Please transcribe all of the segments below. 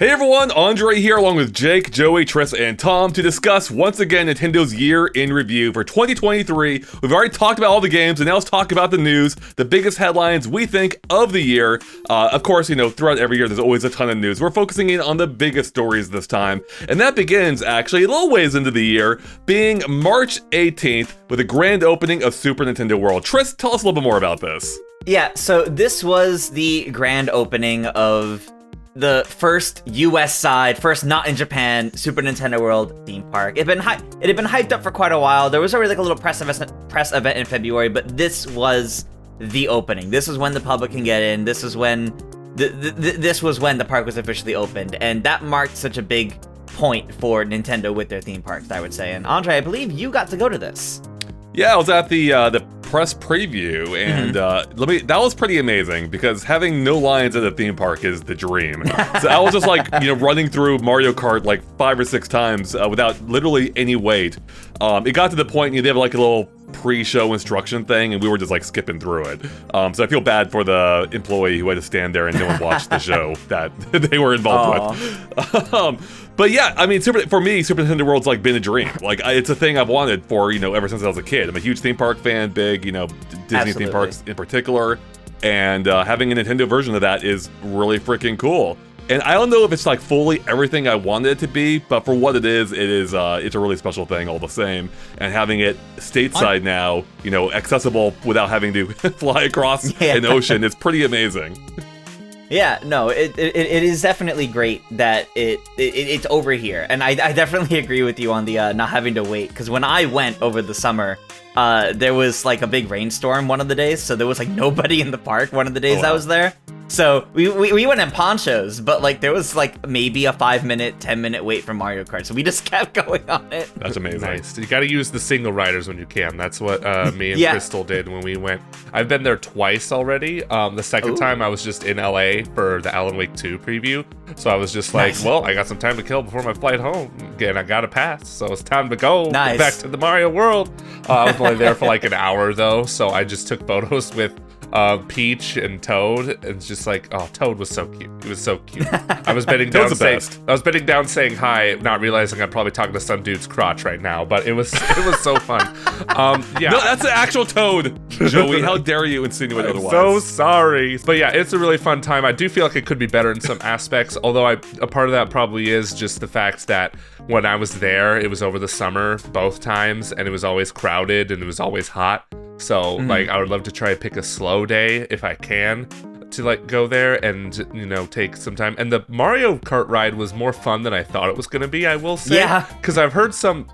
Hey everyone, Andre here along with Jake, Joey, Triss, and Tom to discuss once again Nintendo's year in review for 2023. We've already talked about all the games, and now let's talk about the news, the biggest headlines we think of the year. Of course, throughout every year there's always a ton of news. We're focusing in on the biggest stories this time, and that begins actually a little ways into the year, being March 18th with a grand opening of Super Nintendo World. Triss, tell us a little bit more about this. Yeah, so this was the grand opening of the first US side, first not in Japan, Super Nintendo World theme park. It had been hyped up for quite a while. There was already like a little press event in February, but this was the opening. This was when the public can get in. This was when this was when the park was officially opened, and that marked such a big point for Nintendo with their theme parks, I would say. And Andre, I believe you got to go to this. Yeah, I was at the press preview, and that was pretty amazing because having no lines at a theme park is the dream. So I was just like, running through Mario Kart like 5 or 6 times without literally any wait. It got to the point they have like a little pre-show instruction thing, and we were just like skipping through it. So I feel bad for the employee who had to stand there and no one watched the show that they were involved with. But yeah, I mean, for me, Super Nintendo World's like been a dream. Like it's a thing I've wanted for ever since I was a kid. I'm a huge theme park fan, big Disney Absolutely. theme parks in particular, and having a Nintendo version of that is really freaking cool. And I don't know if it's like fully everything I wanted it to be, but for what it is, it's a really special thing all the same. And having it stateside now, accessible without having to fly across an ocean is pretty amazing. Yeah, no, it is definitely great that it's over here, and I definitely agree with you on the not having to wait, because when I went over the summer, there was like a big rainstorm one of the days, so there was like nobody in the park one of the days I was there. So we went in ponchos, but like there was like maybe a 5-minute, 10-minute wait for Mario Kart, so we just kept going on it. That's amazing. Nice. You got to use the single riders when you can. That's what me and Crystal did when we went. I've been there twice already. The second time I was just in LA for the Alan Wake 2 preview, so I was just like, well, I got some time to kill before my flight home. Again, I got a pass, so it's time to go back to the Mario world. I was only there for like an hour though, so I just took photos with Peach and Toad, and it's just like, oh, Toad was so cute. He was so cute. I was bending down saying hi, not realizing I'm probably talking to some dude's crotch right now, but it was so fun. Yeah. No, that's the actual Toad, Joey. How dare you insinuate otherwise? So sorry. But yeah, it's a really fun time. I do feel like it could be better in some aspects, although a part of that probably is just the fact that when I was there, it was over the summer both times, and it was always crowded and it was always hot. So like I would love to try to pick a slow day if I can to like go there and take some time. And the Mario Kart ride was more fun than I thought it was going to be, I will say. Yeah. Because I've heard some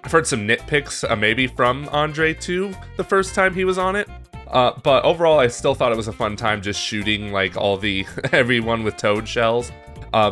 nitpicks maybe from Andre too the first time he was on it. But overall I still thought it was a fun time just shooting like all the everyone with Toad shells.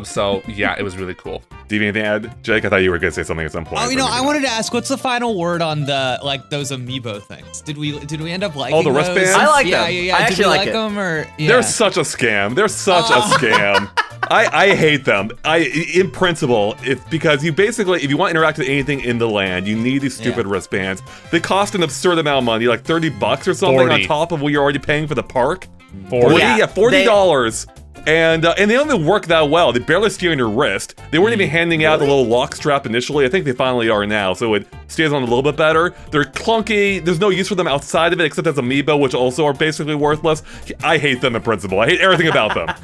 So yeah, it was really cool. Do you have anything to add, Jake? I thought you were going to say something at some point. Oh, I wanted to ask, what's the final word on the those amiibo things? Did we end up liking the wristbands? I like them. Yeah. I actually like them, or They're such a scam. They're such a scam. I hate them. In principle, because you basically, if you want to interact with anything in the land, you need these stupid wristbands. They cost an absurd amount of money, like $30 or something 40. on top of what you're already paying for the park. 40? Yeah, $40. And they don't even work that well. They barely stay on your wrist. They weren't even handing out the little lock strap initially. I think they finally are now, so it stays on a little bit better. They're clunky. There's no use for them outside of it except as amiibo, which also are basically worthless. I hate them in principle. I hate everything about them.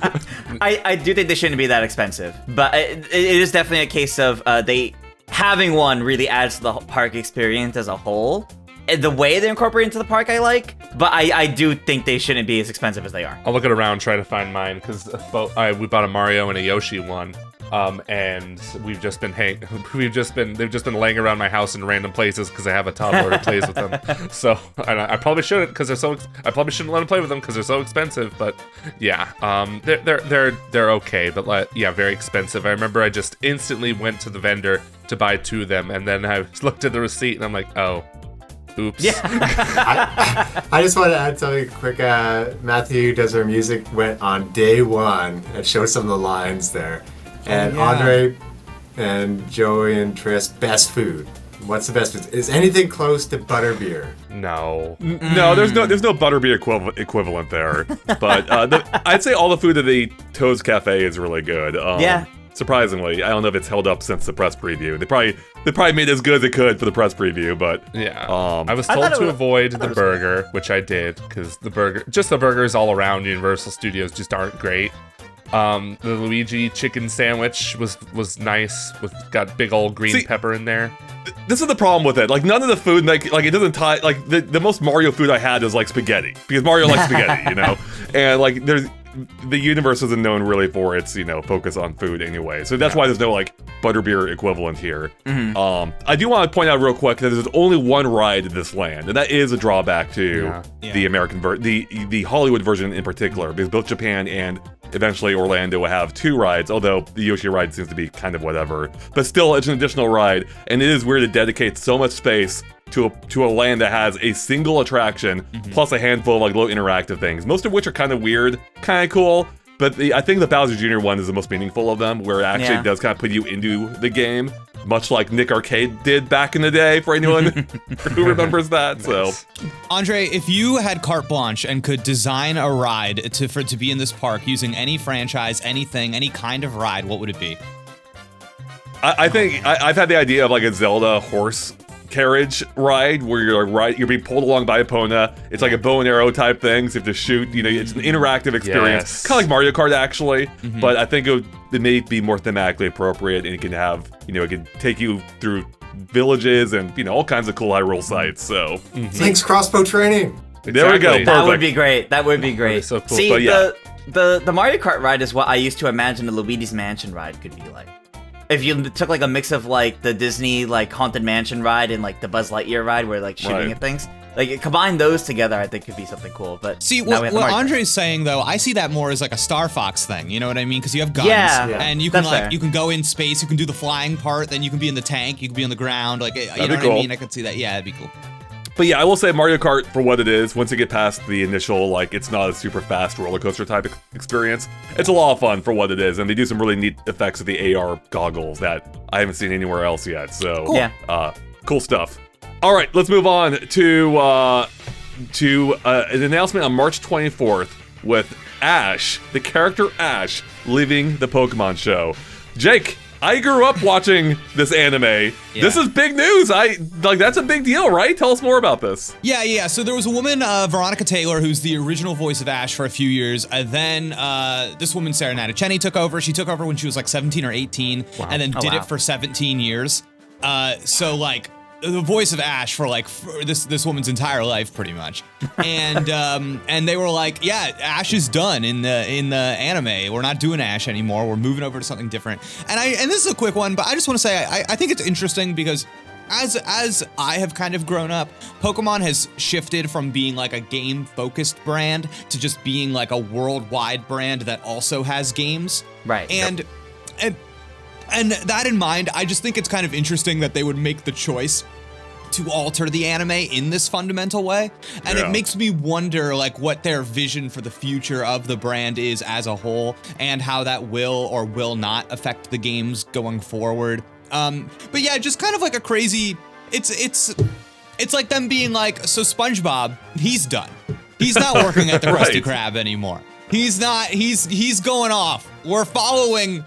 I do think they shouldn't be that expensive, but it is definitely a case of they having one really adds to the park experience as a whole. The way they incorporate into the park I like, but I do think they shouldn't be as expensive as they are. I'll look it around, try to find mine, because we bought a Mario and a Yoshi one, and they've just been laying around my house in random places because I have a toddler who plays with them. So I probably shouldn't, because I probably shouldn't let him play with them because they're so expensive. But yeah, they're okay, but very expensive. I remember I just instantly went to the vendor to buy 2 of them, and then I looked at the receipt and I'm like, oh. Oops. Yeah. I just want to add something quick. Matthew does our music, went on day 1 and showed some of the lines there. And Andre and Joey and Triss, best food. What's the best food? Is anything close to butterbeer? No. No, there's no butterbeer equivalent there. But I'd say all the food at the Toad's Cafe is really good. surprisingly. I don't know if it's held up since the press preview. They probably made as good as it could for the press preview, but yeah. I was told to avoid the burger, which I did, because the burgers all around Universal Studios just aren't great. The Luigi chicken sandwich was nice, got big old green pepper in there. This is the problem with it. Like, none of the food, like it doesn't tie. Like, the most Mario food I had is like spaghetti, because Mario likes spaghetti, you know. And like, the universe isn't known really for its, focus on food anyway. So that's why there's no like butterbeer equivalent here. I do want to point out real quick that there's only one ride in this land, and that is a drawback to the American the Hollywood version in particular, because both Japan and eventually Orlando will have 2 rides, although the Yoshi ride seems to be kind of whatever. But still, it's an additional ride, and it is weird to dedicate so much space to a land that has a single attraction plus a handful of like little interactive things, most of which are kind of weird, kind of cool. But I think the Bowser Jr. one is the most meaningful of them, where it actually does kind of put you into the game, much like Nick Arcade did back in the day, for anyone who remembers that. So, Andre, if you had carte blanche and could design a ride to be in this park using any franchise, anything, any kind of ride, what would it be? I think I've had the idea of like a Zelda horse carriage ride where you're being pulled along by Epona. It's like a bow and arrow type thing, so you have to shoot. It's an interactive experience, kind of like Mario Kart actually. But I think it may be more thematically appropriate, and it can have, it can take you through villages and all kinds of cool Hyrule sites. So Link's crossbow training. There we go. Perfect. That would be great. That would be great. So cool. See, the Mario Kart ride is what I used to imagine the Luigi's Mansion ride could be like. If you took like a mix of like the Disney like Haunted Mansion ride and like the Buzz Lightyear ride where like shooting at things, like combine those together, I think could be something cool. But see, what Andre's saying though, I see that more as like a Star Fox thing. You know what I mean? Because you have guns, and you can you can go in space, you can do the flying part, then you can be in the tank, you can be on the ground, like you know what I mean? I could see that. Yeah, that'd be cool. But yeah, I will say Mario Kart, for what it is, once you get past the initial, like, it's not a super fast roller coaster type experience, it's a lot of fun for what it is, and they do some really neat effects with the AR goggles that I haven't seen anywhere else yet, so cool stuff. All right, let's move on to an announcement on March 24th with Ash, the character Ash, leaving the Pokemon show. Jake, I grew up watching this anime. Yeah. This is big news. That's a big deal, right? Tell us more about this. Yeah. So there was a woman, Veronica Taylor, who's the original voice of Ash for a few years. Then this woman, Sarah Natacheni, took over. She took over when she was like 17 or 18, and then did it for 17 years. So like the voice of Ash for this woman's entire life, pretty much. And they were like, yeah, Ash is done in the anime. We're not doing Ash anymore. We're moving over to something different. And this is a quick one, but I just want to say I think it's interesting because as I have kind of grown up, Pokemon has shifted from being like a game-focused brand to just being like a worldwide brand that also has games. Right. And that in mind, I just think it's kind of interesting that they would make the choice to alter the anime in this fundamental way. And it makes me wonder like what their vision for the future of the brand is as a whole and how that will or will not affect the games going forward. But yeah, just kind of like a crazy, it's like them being like, so SpongeBob, he's done. He's not working at the Krusty Krab anymore. He's going off. We're following,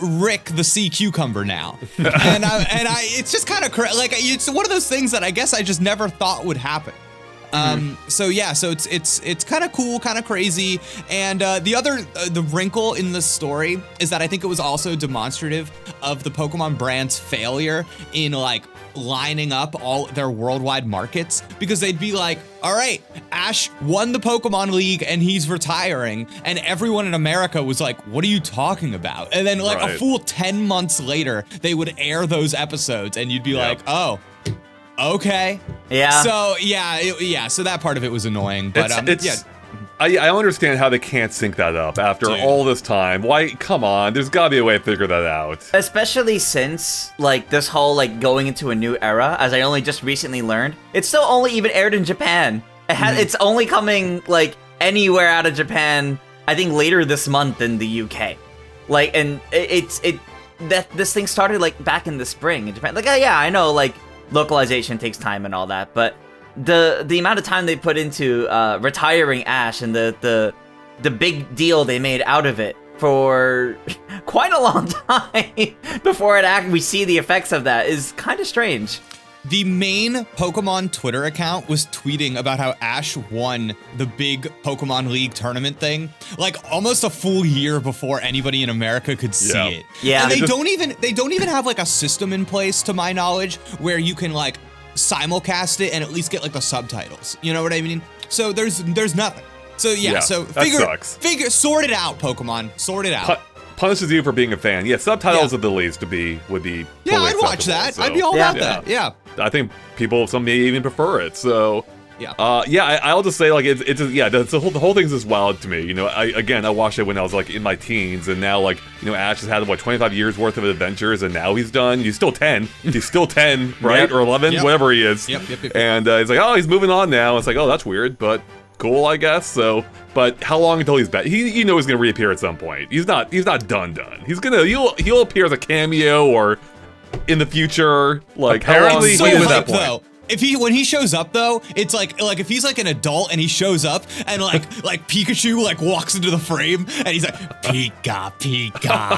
Rick the sea cucumber now. and it's just kind of like, it's one of those things that I guess I just never thought would happen. So it's kind of cool, kind of crazy. And the wrinkle in the story is that I think it was also demonstrative of the Pokemon brand's failure in like lining up all their worldwide markets, because they'd be like, all right, Ash won the Pokemon League and he's retiring, and everyone in America was like, what are you talking about? And then like a full 10 months later, they would air those episodes and you'd be like, oh, okay. Yeah. So so that part of it was annoying, but I understand how they can't sync that up after all this time. Why? Come on, there's gotta be a way to figure that out. Especially since like this whole like going into a new era, as I only just recently learned, it's still only even aired in Japan. It's only coming like anywhere out of Japan, I think later this month in the UK. Like, and this thing started like back in the spring in Japan. Like, I know like localization takes time and all that, but the amount of time they put into retiring Ash and the big deal they made out of it for quite a long time before we see the effects of that is kind of strange. The main Pokemon Twitter account was tweeting about how Ash won the big Pokemon League tournament thing, like almost a full year before anybody in America could see it. Yeah. And they don't even have like a system in place, to my knowledge, where you can like simulcast it and at least get like the subtitles. You know what I mean? So there's nothing. So so sort it out, Pokemon. Sort it out. Punishes you for being a fan. Yeah, subtitles at the least would be totally I'd watch that. So, I'd be all about that. Yeah. I think some may even prefer it. So yeah. I'll just say like the whole thing's just wild to me. You know, I watched it when I was like in my teens, and now like Ash has had 25 years worth of adventures, and now he's done. He's still 10. He's still 10, right? Or 11, whatever he is. Yep. And he's like, oh, he's moving on now. It's like, oh, that's weird, but cool, I guess. So, but how long until he's back? He's gonna reappear at some point. He's not done. He'll appear as a cameo or in the future. Like Apparently, how long so is that hyped, point? though. When he shows up though, it's like if he's like an adult and he shows up and like Pikachu like walks into the frame and he's like Pika.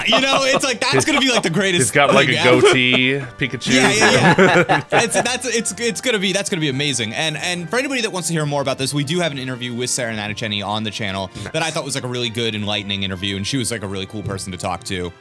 It's like that's gonna be like the greatest. He's got like a ever. goatee, Pikachu. Yeah. That's gonna be amazing. And for anybody that wants to hear more about this, we do have an interview with Sarah Nanacheni on the channel that I thought was like a really good, enlightening interview, and she was like a really cool person to talk to.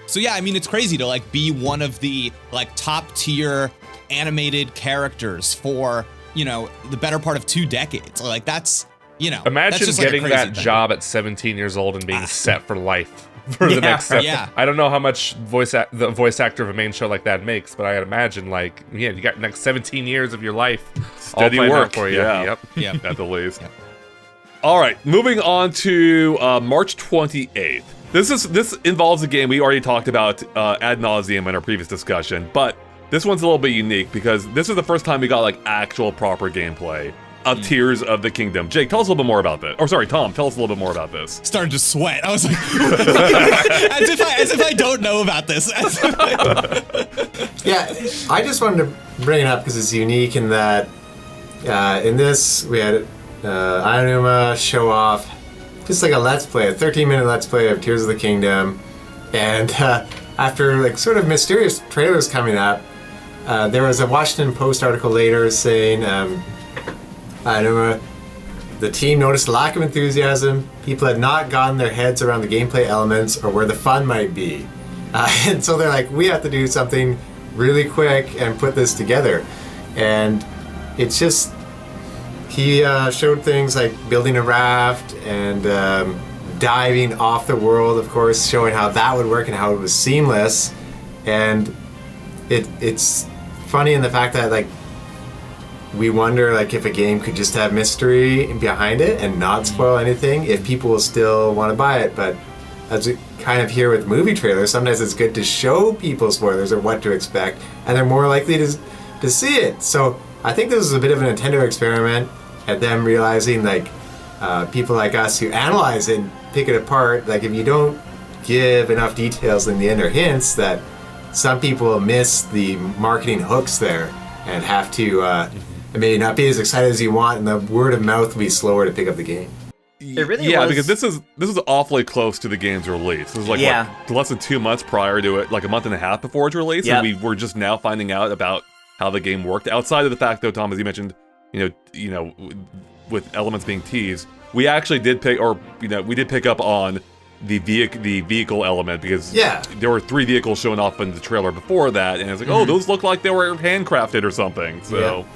So yeah, I mean, it's crazy to like be one of the like top tier animated characters for the better part of 2 decades. Like that's Imagine that's just, like, a getting crazy that thing. job at 17 years old and being set for life for the next step. Yeah. I don't know how much the voice actor of a main show like that makes, but I imagine like you got next 17 years of your life Steady all planned work out for you. Yeah. Yep. At the least. All right, moving on to March 28th. This involves a game we already talked about ad nauseum in our previous discussion, but this one's a little bit unique because this is the first time we got like actual proper gameplay of Tears of the Kingdom. Jake, tell us a little bit more about this. Or sorry, Tom, tell us a little bit more about this. Started to sweat. I was like, as if I don't know about this. Yeah, I just wanted to bring it up because it's unique in that in this we had Aonuma show off just like a let's play, a 13-minute let's play of Tears of the Kingdom, and after like sort of mysterious trailers coming up, there was a Washington Post article later saying Aonuma, the team noticed a lack of enthusiasm. People had not gotten their heads around the gameplay elements or where the fun might be. And so they're like, we have to do something really quick and put this together. And it's just, he showed things like building a raft and diving off the world, of course, showing how that would work and how it was seamless. And it's funny in the fact that like we wonder like if a game could just have mystery behind it and not spoil anything, if people will still want to buy it. But as we kind of hear with movie trailers, sometimes it's good to show people spoilers or what to expect, and they're more likely to see it. So I think this is a bit of a Nintendo experiment at them realizing like people like us who analyze it and pick it apart, like if you don't give enough details in the end or hints, that some people will miss the marketing hooks there and have to maybe not be as excited as you want, and the word of mouth will be slower to pick up the game. It really yeah, was. because this is awfully close to the game's release. This is like what, less than 2 months prior to it, like a month and a half before its release, and we were just now finding out about how the game worked. Outside of the fact, though, Tom, as you mentioned, you know, with elements being teased, we actually did pick up on the vehicle element, because there were 3 vehicles showing off in the trailer before that, and it's like, oh, those look like they were handcrafted or something. So.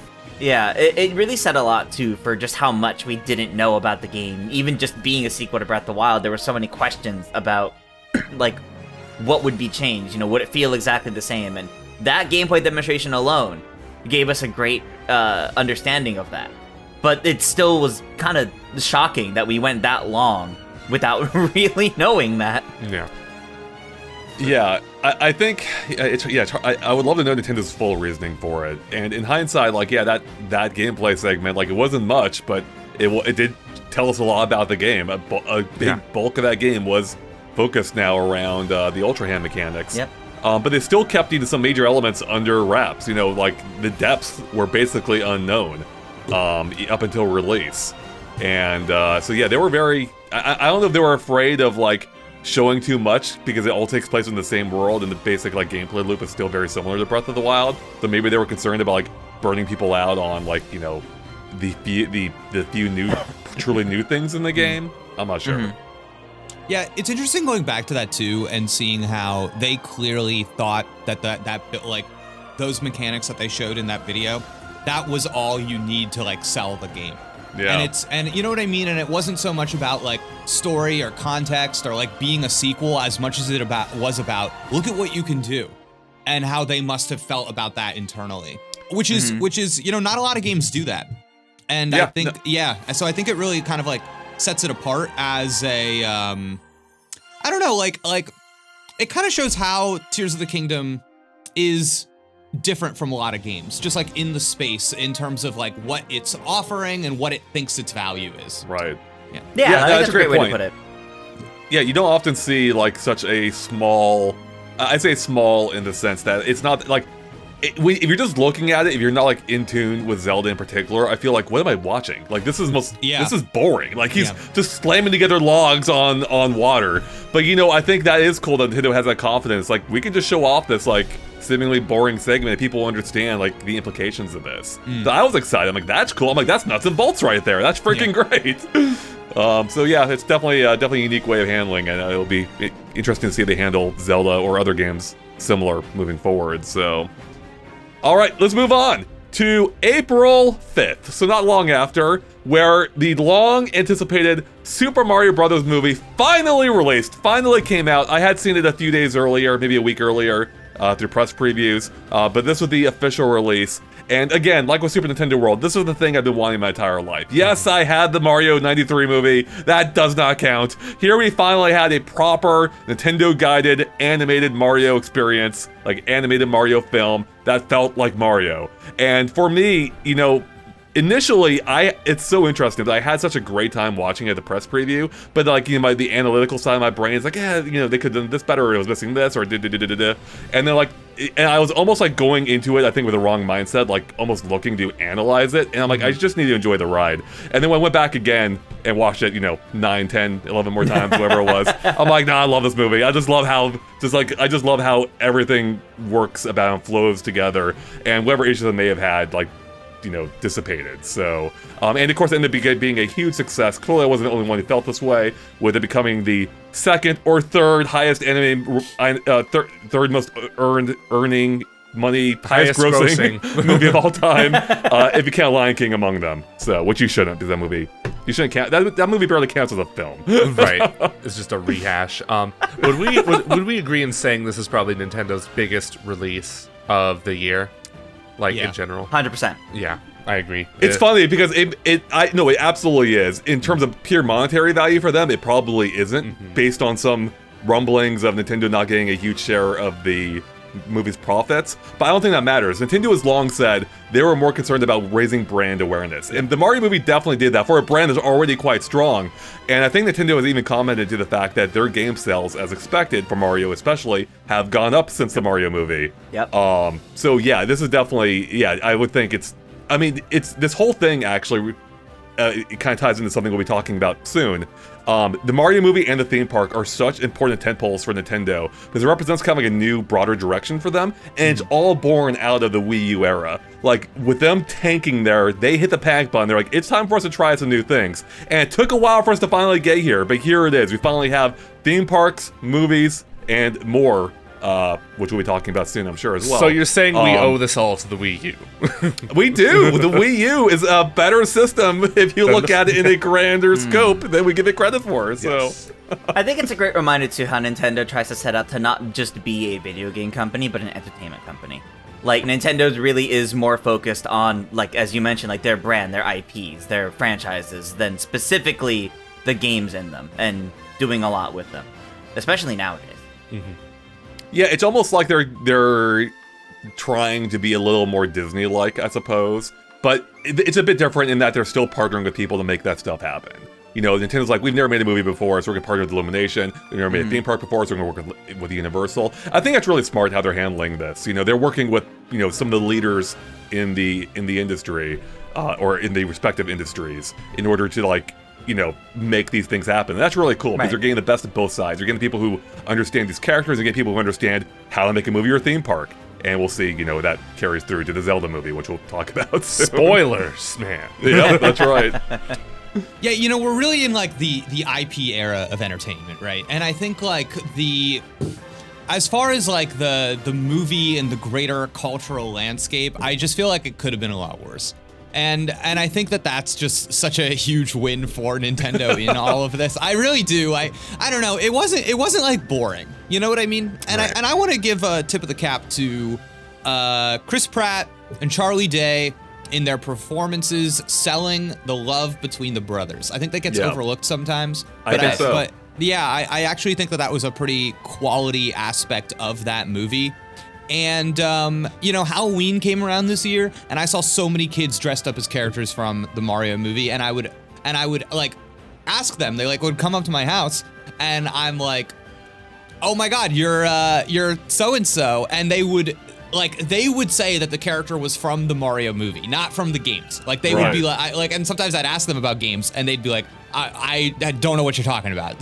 Yeah, it really said a lot, too, for just how much we didn't know about the game. Even just being a sequel to Breath of the Wild, there were so many questions about, like, what would be changed? Would it feel exactly the same? And that gameplay demonstration alone gave us a great understanding of that. But it still was kind of shocking that we went that long without really knowing that. Yeah. Yeah, I think I would love to know Nintendo's full reasoning for it. And in hindsight, like, that gameplay segment, like, it wasn't much, but it did tell us a lot about the game. A big bulk of that game was focused now around the Ultra Hand mechanics. Yep. But they still kept some major elements under wraps. Like, the depths were basically unknown up until release. And so yeah, they were very. I don't know if they were afraid of like showing too much because it all takes place in the same world and the basic like gameplay loop is still very similar to Breath of the Wild. So maybe they were concerned about like burning people out on like, you know, the few new truly new things in the game. I'm not sure. Yeah, it's interesting going back to that too and seeing how they clearly thought that bit, like those mechanics that they showed in that video, that was all you need to like sell the game. Yeah. And you know what I mean? And it wasn't so much about like story or context or like being a sequel as much as it was about look at what you can do and how they must have felt about that internally. Which is, you know, not a lot of games do that. And Yeah, I think, so I think it really kind of like sets it apart as a, I don't know, like it kind of shows how Tears of the Kingdom is different from a lot of games, just like in the space in terms of like what it's offering and what it thinks its value is. Right. Yeah, that's a great way point. to put it. Yeah, you don't often see like such a small, I'd say small in the sense that it's not like, if you're just looking at it, if you're not like in tune with Zelda in particular, I feel like, what am I watching? Like this is this is boring. Like he's just slamming together logs on water. But you know, I think that is cool that Nintendo has that confidence. Like we can just show off this like seemingly boring segment and people understand like the implications of this. So I was excited. I'm like, that's cool. I'm like, that's nuts and bolts right there. That's freaking great. So yeah, it's definitely a unique way of handling, and it'll be interesting to see if they handle Zelda or other games similar moving forward. So. All right, let's move on to April 5th, so not long after, where the long-anticipated Super Mario Bros. Movie finally released, finally came out. I had seen it a few days earlier, maybe a week earlier, through press previews, but this was the official release. And again, like with Super Nintendo World, this is the thing I've been wanting my entire life. Yes, I had the Mario 93 movie. That does not count. Here we finally had a proper Nintendo-guided animated Mario experience, like animated Mario film that felt like Mario. And for me, you know, initially, it's so interesting that I had such a great time watching it at the press preview, but like, you know, the analytical side of my brain is like, yeah, you know, they could have done this better, or it was missing this, or da-da-da-da-da. And then like, and I was almost like going into it, I think with the wrong mindset, like almost looking to analyze it, and I'm like, I just need to enjoy the ride. And then when I went back again and watched it, you know, 9, 10, 11 more times, whatever it was, I'm like, nah, I love this movie. I just love how everything works about and flows together, and whatever issues I may have had, like, you know, dissipated. So, and of course, it ended up being a huge success. Clearly, I wasn't the only one who felt this way, with it becoming the second or third highest anime, third most earning money, highest grossing movie of all time, if you count Lion King among them. So, which you shouldn't, because that movie, you shouldn't count. That movie barely counts as a film. Right. It's just a rehash. Would we agree in saying this is probably Nintendo's biggest release of the year? Like, in general? 100%. Yeah, I agree. It's funny because it absolutely is. In terms of pure monetary value for them, it probably isn't, based on some rumblings of Nintendo not getting a huge share of the movie's profits. But I don't think that matters. Nintendo has long said they were more concerned about raising brand awareness. And the Mario movie definitely did that for a brand that's already quite strong. And I think Nintendo has even commented to the fact that their game sales, as expected for Mario especially, have gone up since the Mario movie. Yep. So yeah, this is definitely, I would think it's this whole thing actually, it kind of ties into something we'll be talking about soon. The Mario movie and the theme park are such important tentpoles for Nintendo because it represents kind of like a new, broader direction for them, and it's all born out of the Wii U era. Like, with them tanking there, they hit the panic button. They're like, it's time for us to try some new things. And it took a while for us to finally get here, but here it is. We finally have theme parks, movies, and more, which we'll be talking about soon, I'm sure, as well. So you're saying we owe this all to the Wii U? We do. The Wii U is a better system if you look at it in a grander scope than we give it credit for. So, I think it's a great reminder to how Nintendo tries to set up to not just be a video game company, but an entertainment company. Like, Nintendo's really is more focused on, like, as you mentioned, like their brand, their IPs, their franchises, than specifically the games in them, and doing a lot with them, especially nowadays. Yeah, it's almost like they're trying to be a little more Disney-like, I suppose. But it's a bit different in that they're still partnering with people to make that stuff happen. You know, Nintendo's like, we've never made a movie before, so we're gonna partner with Illumination. We've never made a theme park before, so we're gonna work with Universal. I think that's really smart how they're handling this. You know, they're working with, you know, some of the leaders in the industry, or in the respective industries, in order to, like, make these things happen. And that's really cool because Right. you're getting the best of both sides. You're getting people who understand these characters, and getting people who understand how to make a movie or a theme park. And we'll see, that carries through to the Zelda movie, which we'll talk about soon. Spoilers, man. Yeah, that's right. Yeah, we're really in like the IP era of entertainment, right? And I think like as far as like the movie and the greater cultural landscape, I just feel like it could have been a lot worse. And I think that's just such a huge win for Nintendo in all of this. I really do. I don't know. It wasn't like boring. You know what I mean? And Right. I want to give a tip of the cap to Chris Pratt and Charlie Day in their performances selling the love between the brothers. I think that gets Yeah. overlooked sometimes. I think so. But yeah, I actually think that was a pretty quality aspect of that movie. And, Halloween came around this year, and I saw so many kids dressed up as characters from the Mario movie, and I would like ask them. They like would come up to my house, and I'm like, "Oh my God, you're so and so," and they would say that the character was from the Mario movie, not from the games. Like they would be like, and sometimes I'd ask them about games, and they'd be like, I don't know what you're talking about.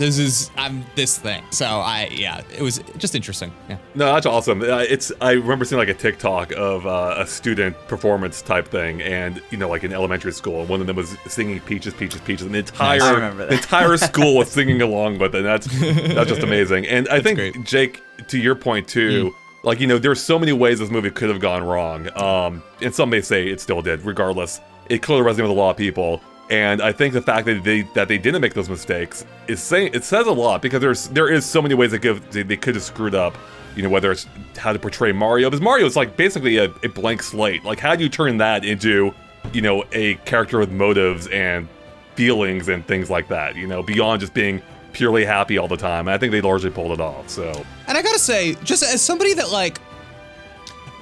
I'm this thing. So it was just interesting. Yeah. No, that's awesome. I remember seeing like a TikTok of a student performance type thing, and like in elementary school, and one of them was singing "Peaches, Peaches, Peaches," and I remember that. the entire school was singing along with it. That's just amazing. And I think great. Jake, to your point too. Like, there's so many ways this movie could have gone wrong. And some may say it still did. Regardless, it clearly resonated with a lot of people. And I think the fact that they didn't make those mistakes it says a lot, because there is so many ways they could have screwed up. Whether it's how to portray Mario, because Mario is like basically a blank slate. Like, how do you turn that into a character with motives and feelings and things like that? Beyond just being purely happy all the time. I think they largely pulled it off. So, and I gotta say, just as somebody that like,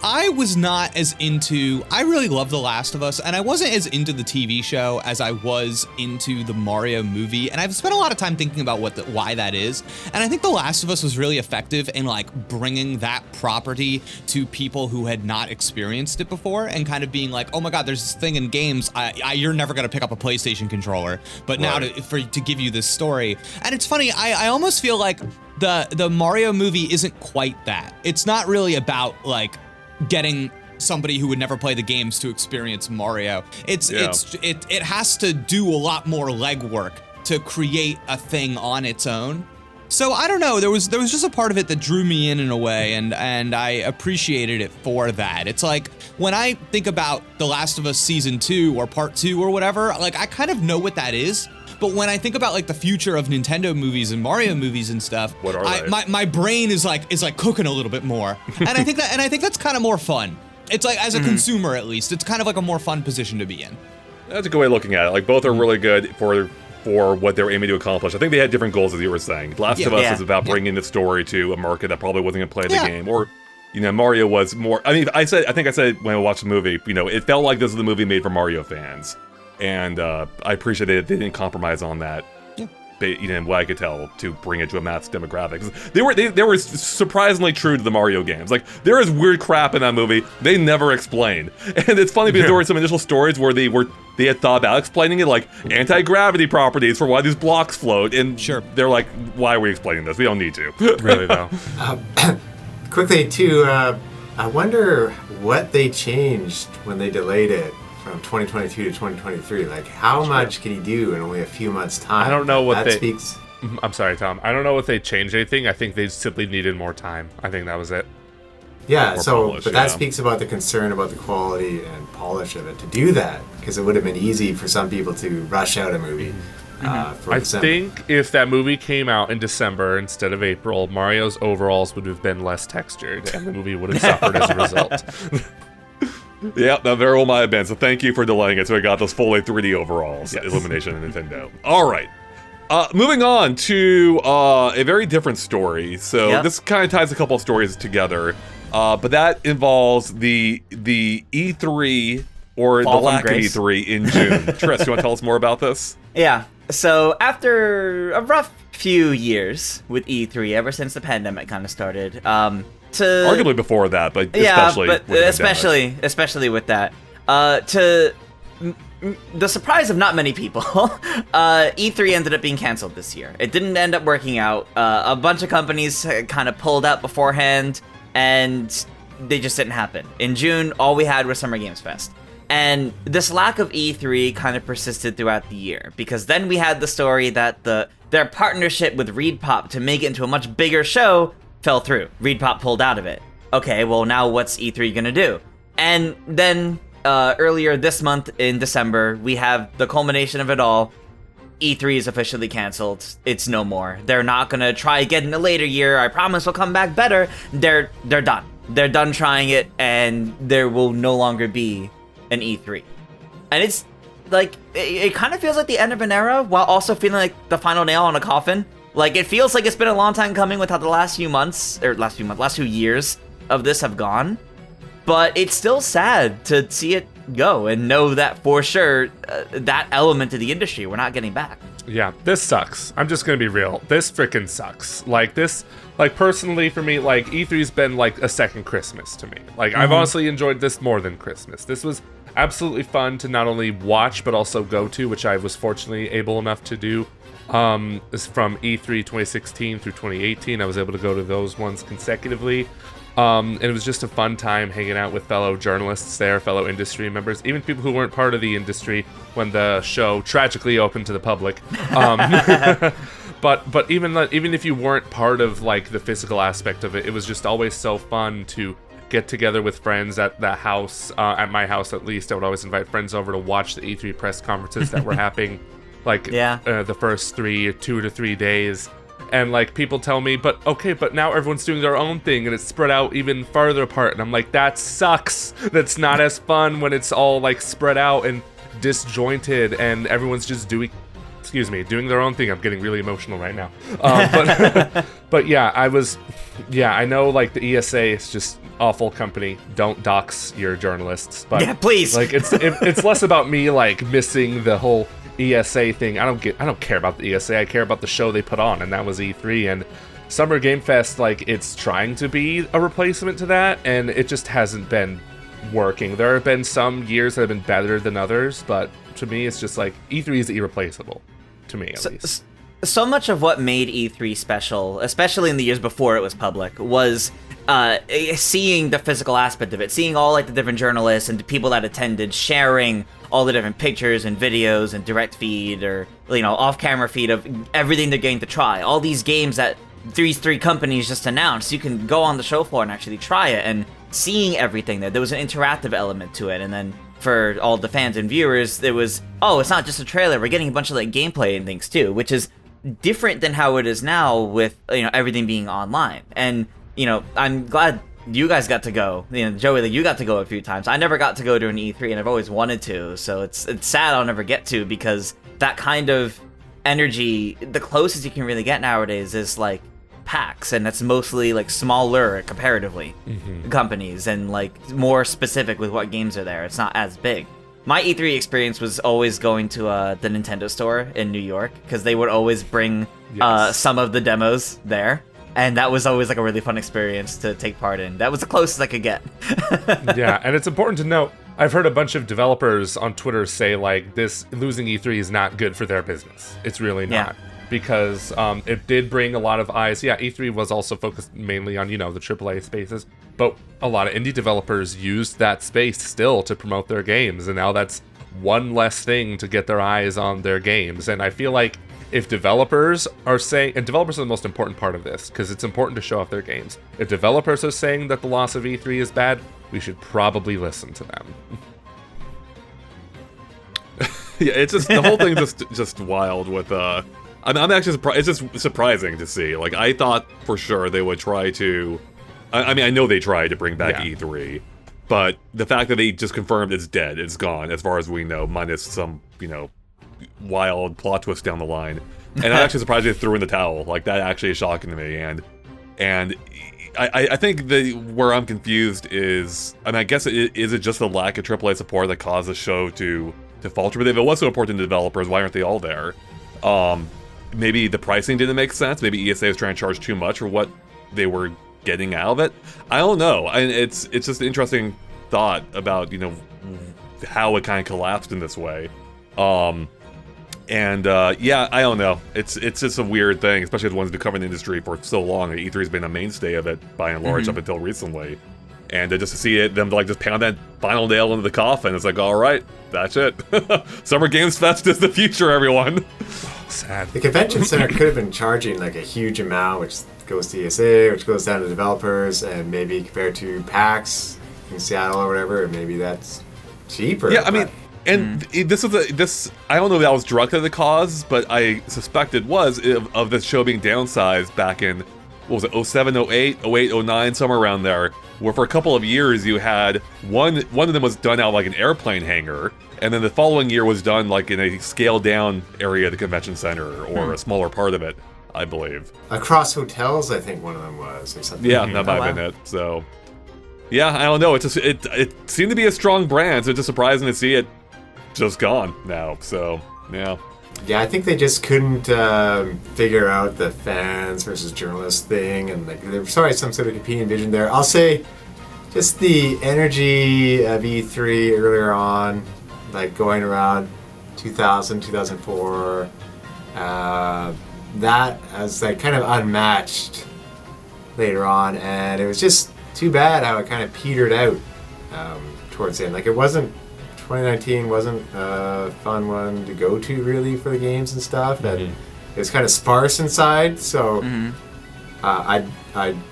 I was not as into. I really love The Last of Us, and I wasn't as into the TV show as I was into the Mario movie. And I've spent a lot of time thinking about why that is. And I think The Last of Us was really effective in like bringing that property to people who had not experienced it before, and kind of being like, oh my God, there's this thing in games. You're never gonna pick up a PlayStation controller, but now to give you this story. And it's funny. I almost feel like the Mario movie isn't quite that. It's not really about like getting somebody who would never play the games to experience Mario. It has to do a lot more legwork to create a thing on its own. So I don't know, there was just a part of it that drew me in a way, and I appreciated it for that. It's like when I think about The Last of Us Season 2 or Part 2 or whatever, like I kind of know what that is. But when I think about like the future of Nintendo movies and Mario movies and stuff, What are they? my brain is like cooking a little bit more, and I think that's kind of more fun. It's like, as a consumer at least, it's kind of like a more fun position to be in. that's a good way of looking at it. Like, both are really good for what they're aiming to accomplish. I think they had different goals, as you were saying. Last of Us is about bringing the story to a market that probably wasn't going to play the game, or Mario was more. I mean, I think I said when I watched the movie, it felt like this was the movie made for Mario fans. And I appreciate that they didn't compromise on that. What I could tell, to bring it to a mass demographic. 'Cause they were surprisingly true to the Mario games. Like, there is weird crap in that movie they never explained. And it's funny because there were some initial stories where they had thought about explaining it, like anti-gravity properties for why these blocks float. And they're like, why are we explaining this? We don't need to. Really, though. Quickly, too, I wonder what they changed when they delayed it from 2022 to 2023. Like, how much can you do in only a few months' time? I don't know what that speaks. I'm sorry, Tom. I don't know if they changed anything. I think they simply needed more time. I think that was it. Yeah, Polish, but that speaks about the concern about the quality and polish of it to do that, because it would have been easy for some people to rush out a movie. For I December. think if that movie came out in December instead of April, Mario's overalls would have been less textured, and the movie would have suffered as a result. Yeah, that very well might have been. So thank you for delaying it. So we got those fully 3D overalls. Yes. Illumination and Nintendo. All right. Moving on to a very different story. So this kind of ties a couple of stories together. But that involves the E3 or Fall the lack of from grace. E3 in June. Triss, you want to tell us more about this? Yeah. So after a rough few years with E3, ever since the pandemic kind of started, Arguably before that, but yeah, especially but with the pandemic. especially with that, to the surprise of not many people, E3 ended up being canceled this year. It didn't end up working out. A bunch of companies kind of pulled out beforehand, and they just didn't happen. In June, all we had was Summer Games Fest. And this lack of E3 kind of persisted throughout the year, because then we had the story that their partnership with ReedPop to make it into a much bigger show fell through. ReedPop pulled out of it. Okay, well now what's E3 gonna do? And then earlier this month in December, we have the culmination of it all. E3 is officially canceled. It's no more. They're not gonna try again in a later year. I promise we'll come back better. They're done. They're done trying it, and there will no longer be an E3. And it's like, it kind of feels like the end of an era, while also feeling like the final nail on a coffin. Like, it feels like it's been a long time coming with how the last few years of this have gone. But it's still sad to see it go and know that for sure that element of the industry we're not getting back. Yeah, this sucks. I'm just gonna be real. This freaking sucks. Like, personally for me, like, E3's been like a second Christmas to me. Like, I've honestly enjoyed this more than Christmas. This was absolutely fun to not only watch but also go to, which I was fortunately able enough to do. Is from E3 2016 through 2018. I was able to go to those ones consecutively. And it was just a fun time hanging out with fellow journalists there, fellow industry members, even people who weren't part of the industry when the show tragically opened to the public. But even if you weren't part of like the physical aspect of it, it was just always so fun to get together with friends at the house, at my house at least. I would always invite friends over to watch the E3 press conferences that were happening, like the first 2 to 3 days. And like, people tell me, but now everyone's doing their own thing and it's spread out even farther apart. And I'm like, that sucks. That's not as fun when it's all like spread out and disjointed and everyone's just doing their own thing. I'm getting really emotional right now. But yeah, I know like the ESA is just awful company. Don't dox your journalists. But yeah, please. Like, it's less about me like missing the whole ESA thing. I don't care about the ESA. I care about the show they put on, and that was E3. And Summer Game Fest, like, it's trying to be a replacement to that, and it just hasn't been working. There have been some years that have been better than others, but to me, it's just like E3 is irreplaceable. To me, at least. So much of what made E3 special, especially in the years before it was public, was seeing the physical aspect of it, seeing all like the different journalists and the people that attended sharing all the different pictures and videos and direct feed or, you know, off-camera feed of everything they're getting to try. All these games that these three companies just announced, you can go on the show floor and actually try it, and seeing everything there was an interactive element to it. And then for all the fans and viewers, there was, it's not just a trailer, we're getting a bunch of like gameplay and things too, which is different than how it is now with, you know, everything being online. And, you know, I'm glad you guys got to go. You know, Joey, you got to go a few times. I never got to go to an E3, and I've always wanted to. So it's sad I'll never get to, because that kind of energy, the closest you can really get nowadays is like PAX, and that's mostly like smaller comparatively companies and like more specific with what games are there. It's not as big. My E3 experience was always going to the Nintendo store in New York, because they would always bring some of the demos there. And that was always like a really fun experience to take part in. That was the closest I could get. Yeah, and it's important to note, I've heard a bunch of developers on Twitter say like, this losing E3 is not good for their business. It's really not. Because it did bring a lot of eyes. Yeah, E3 was also focused mainly on, you know, the AAA spaces, but a lot of indie developers used that space still to promote their games, and now that's one less thing to get their eyes on their games. And I feel like if developers are saying, and developers are the most important part of this, because it's important to show off their games. If developers are saying that the loss of E3 is bad, we should probably listen to them. Yeah, it's just, the whole thing just wild with, I'm actually surprised. It's just surprising to see. Like, I thought for sure they would try to, I mean, I know they tried to bring back E3, but the fact that they just confirmed it's dead, it's gone, as far as we know, minus some, you know, wild plot twist down the line. And I'm actually surprised they threw in the towel. Like, that actually is shocking to me. And I think where I'm confused is, I mean, I guess is it just the lack of AAA support that caused the show to falter? But if it was so important to developers, why aren't they all there? Maybe the pricing didn't make sense. Maybe ESA was trying to charge too much for what they were getting out of it. I don't know. And it's just an interesting thought about, you know, how it kind of collapsed in this way. Yeah, I don't know. It's just a weird thing, especially the ones who cover the industry for so long. E3's been a mainstay of it by and large up until recently. And just to see them like just pound that final nail into the coffin, it's like, all right, that's it. Summer Games Fest is the future, everyone. Sad. The convention center could have been charging like a huge amount, which goes to ESA, which goes down to developers, and maybe compared to PAX in Seattle or whatever, maybe that's cheaper. Yeah, I mean, and this I don't know if that was directly the cause, but I suspect it was of the show being downsized back in, what was it, 07, 08, 08, 09, somewhere around there, where for a couple of years you had one of them was done out like an airplane hangar, and then the following year was done like in a scaled down area of the convention center, or a smaller part of it, I believe. Across hotels, I think one of them was, or something. Yeah, that might have been it. So, yeah, I don't know. It seemed to be a strong brand, so it's just surprising to see it just gone now. So, yeah. Yeah, I think they just couldn't figure out the fans versus journalists thing, and like there was probably some sort of competing vision there. I'll say, just the energy of E3 earlier on, like going around 2000, 2004, that was like kind of unmatched later on, and it was just too bad how it kind of petered out towards the end. Like 2019 wasn't a fun one to go to really for the games and stuff, and it was kind of sparse inside. So I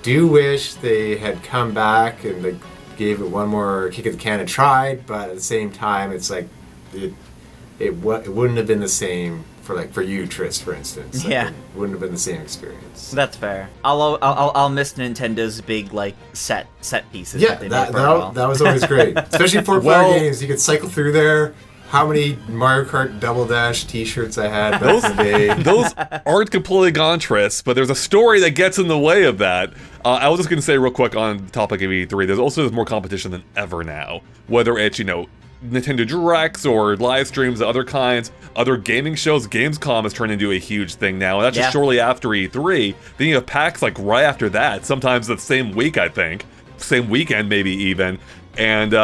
do wish they had come back and they gave it one more kick at the can and tried, but at the same time, it's like it wouldn't have been the same for you, Tris, for instance. Like, it wouldn't have been the same experience. That's fair. I'll miss Nintendo's big like set pieces. Yeah, that they made for a while. that was always great, especially for player games. You could cycle through there. How many Mario Kart Double Dash T-shirts I had back in the day. Those aren't completely gone, Tris, but there's a story that gets in the way of that. I was just going to say real quick on the topic of E3, there's more competition than ever now. Whether it's, Nintendo Directs or live streams of other kinds, other gaming shows. Gamescom has turned into a huge thing now, and that's just shortly after E3. Then you have PAX like right after that, sometimes the same week, I think. Same weekend, maybe even. And,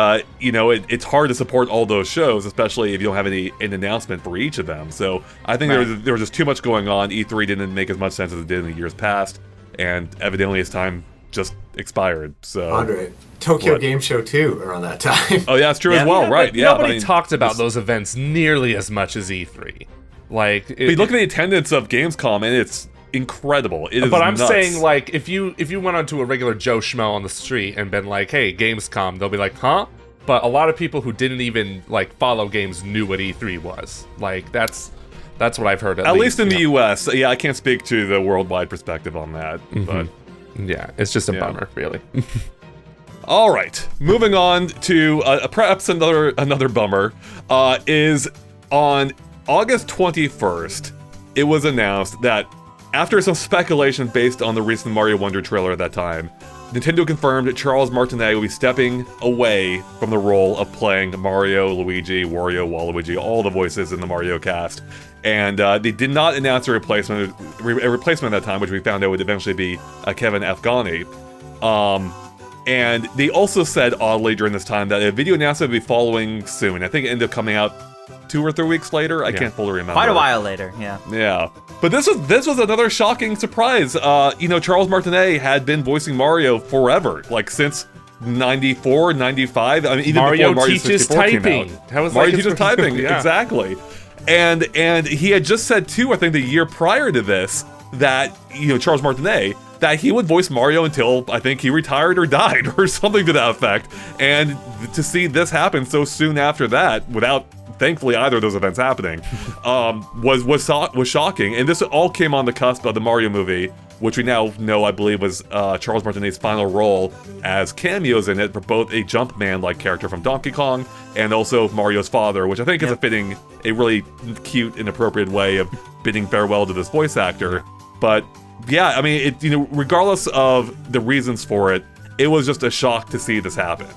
it's hard to support all those shows, especially if you don't have an announcement for each of them. So I think there was just too much going on. E3 didn't make as much sense as it did in the years past, and evidently its time just expired. So Andre, Tokyo Game Show 2 around that time. Oh yeah, it's true as well, right? Yeah, nobody talked about those events nearly as much as E3. Like, look at the attendance of Gamescom, and it's incredible. It is but I'm nuts. saying, like, if you went onto a regular Joe Schmo on the street and been like, "Hey, Gamescom," they'll be like, "Huh?" But a lot of people who didn't even like follow games knew what E3 was. Like, that's what I've heard. At least in the US. Yeah, I can't speak to the worldwide perspective on that, but. Yeah, it's just a bummer, really. All right, moving on to perhaps another bummer. Is on August 21st, it was announced that after some speculation based on the recent Mario Wonder trailer at that time, Nintendo confirmed that Charles Martinet will be stepping away from the role of playing Mario, Luigi, Wario, Waluigi, all the voices in the Mario cast. And they did not announce a replacement at that time, which we found out would eventually be Kevin Afghani. And they also said, oddly, during this time, that a video announcement would be following soon. I think it ended up coming out 2 or 3 weeks later. I can't fully remember. Quite a while later, yeah. Yeah. But this was another shocking surprise. Charles Martinet had been voicing Mario forever, like since 94, 95. I mean, even Mario before Mario teaches 64 typing. came out. Mario teaches typing, exactly. And he had just said too, I think the year prior to this, that Charles Martinet, that he would voice Mario until I think he retired or died or something to that effect. And to see this happen so soon after that, without thankfully either of those events happening, was shocking. And this all came on the cusp of the Mario movie, which we now know, I believe, was Charles Martinet's final role, as cameos in it for both a Jumpman-like character from Donkey Kong and also Mario's father, which I think is a really cute and appropriate way of bidding farewell to this voice actor. But yeah, I mean, regardless of the reasons for it, it was just a shock to see this happen.